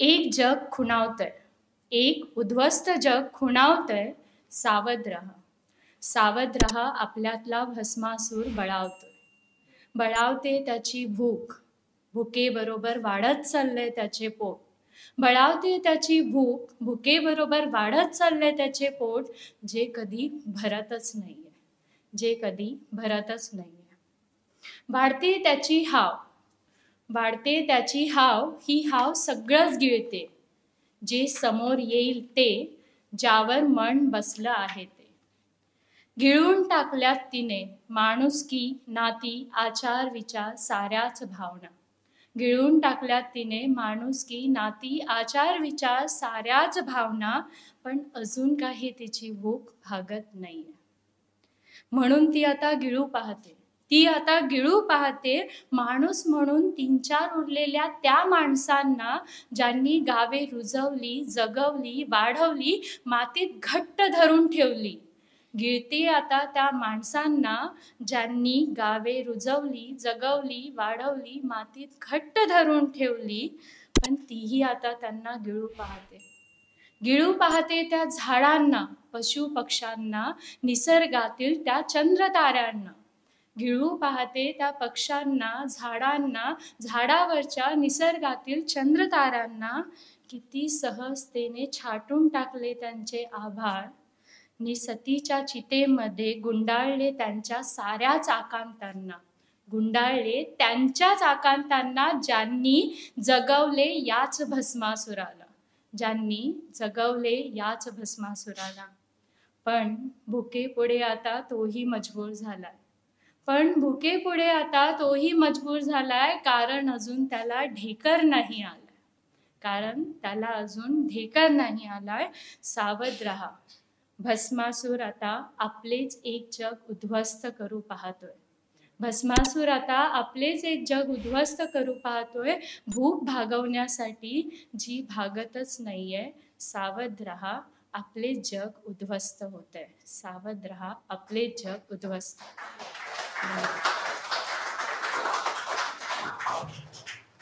एक जग खुणावतंय, एक उद्ध्वस्त जग खुणावतंय, सावध रहा. सावध रहा, आपल्यातला भस्मासूर बळावतोय. बळावते त्याची भूक, भुकेबरोबर वाढत चाललंय त्याचे पोट. बळावते त्याची भूक, भुकेबरोबर वाढत चाललंय त्याचे पोट, जे कधी भरतच नाहीये, जे कधी भरतच नाहीये. वाढते त्याची हाव, वाढते त्याची हाव, ही हाव सगळंच गिळते. जे समोर येईल ते, ज्यावर मन बसलं आहे ते. गिळून टाकल्यात तिने माणुसकी, नाती, आचार विचार साऱ्याच भावना. गिळून टाकल्यात तिने माणुसकी, नाती, आचार विचार साऱ्याच भावना, पण अजून काही तिची भूक भागत नाहीये. म्हणून ती आता गिळू पाहते. ती आता गिळू पाहते, माणूस म्हणून 3-4 उरलेल्या त्या माणसांना, ज्यांनी गावे रुजवली, जगवली, वाढवली, मातीत घट्ट धरून ठेवली. गिळते आता त्या माणसांना, ज्यांनी गावे रुजवली, जगवली, वाढवली, मातीत घट्ट धरून ठेवली, पण तीही आता त्यांना गिळू पाहते. गिळू पाहते त्या झाडांना, पशु पक्ष्यांना, निसर्गातील त्या चंद्रताऱ्यांना. गिळू पाहते त्या पक्ष्यांना, झाडांना, झाडावरच्या निसर्गातील चंद्रताऱ्यांना. किती सहजतेने छाटून टाकले त्यांचे आभाळ. निसतीच्या चितेमध्ये गुंडाळले त्यांच्या साऱ्याच आकांतांना. गुंडाळले त्यांच्याच आकांतांना, ज्यांनी जगवले याच भस्मासुराला. ज्यांनी जगवले याच भस्मासुराला. पण भुकेपुढे आता तोही मजबूर झालाय. पण भुकेपुढे आता तोही मजबूर झालाय, कारण अजून त्याला ढेकर नाही आलाय. कारण त्याला अजून ढेकर नाही आलाय. सावध रहा. भस्मासूर आता आपलेच एक जग उद्ध्वस्त करू पाहतोय. भस्मासूर आता आपलेच एक जग उद्ध्वस्त करू पाहतोय, भूक भागवण्यासाठी, जी भागतच नाहीये. सावध रहा, आपले जग उद्ध्वस्त होतंय. सावध रहा, आपले जग उद्ध्वस्त.